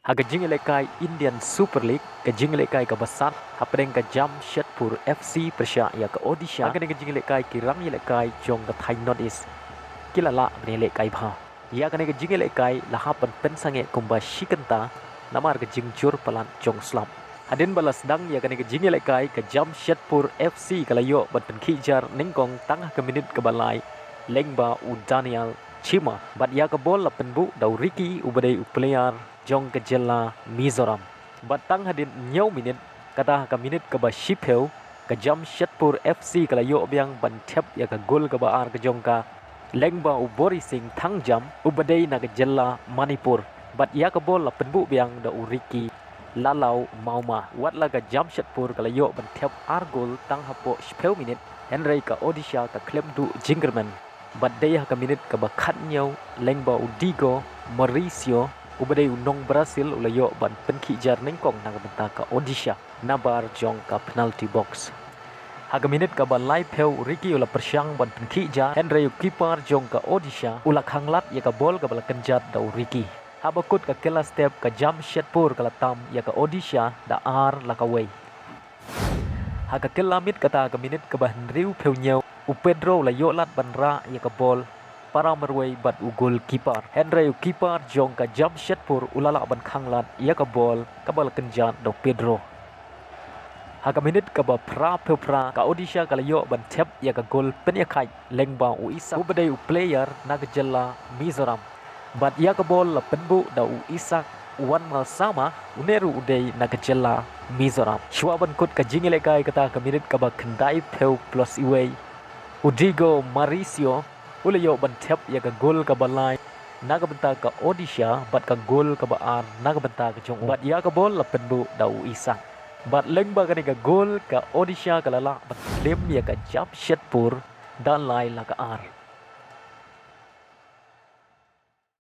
Haga lekai Indian Super League ke lekai ke besar hapdeng ke Jamshedpur FC Persya ya ke Odisha haga ke lekai kirang lekai jong ke Thai North East kilala bne lekai bha ya ke lekai lahapan pensange kumba shikanta namar ke jur palan jong slap hadin balas dang ya ke lekai ke Jamshedpur FC kalayo ban penkijar ningkong tangah ke minit ke balai lengba u Daniel Chima bat ya ke bol la penbu dau Ricky ubadai player jong ke jela Mizoram batang hadin nyau minit kata ka minit ke ba Shipeu ke Jamshedpur FC kala yo biang ban thep ya ke gol ke ba ar ke jong ka lengba u Bori Singh Thangjam ubadai na ke jela Manipur bat ya ke bol la penbu biang da u Ricky Lalau Mauma wat la ke Jamshedpur kala yo ban thep ar gol tang hapo Shipeu minit Henry ka Odisha ka klem du Jingerman bat daya ka minit ke ba khat nyau lengba u Digo Mauricio ubadai unong Brazil ulayo ban penkijar nengkong nang benta ka Odisha nabar jong ka penalty box haga minit ka ban lai peu Ricky ula persyang ban penkijar Henry keeper jong ka Odisha ula khanglat ya ka bol ka bala kenjat da Ricky habakut ka kela step ka Jamshedpur kala tam ya ka Odisha da ar la ka wei haga kela mit kata ka minit ka ban riu peu nyau u Pedro la yo lat ban ra ya ka bol para merway bat ugol keeper Henry keeper jong ka Jamshedpur ulala ban khanglat ia ka bol kenjat do Pedro haga minit ka ba pra ka Odisha kala yo ban tep ia ka gol penyakai lengba u Isa ubadai u player naga jela Mizoram bat ia ka bol la penbu da u Isa wan mal sama uneru udai naga jela Mizoram shwaban kut ka jingelekai kata ka minit ka ba kendai peu plus iway Udigo Mauricio ulayo ban tep ya ka gol ka balai naga benta ka Odisha bat ka gol ka baan naga benta ka jong bat ya ka bol la penbu dau Isa bat lengba ka ni ka gol ka Odisha ka lala bat lem ya ka Jamshedpur dan lai la ka ar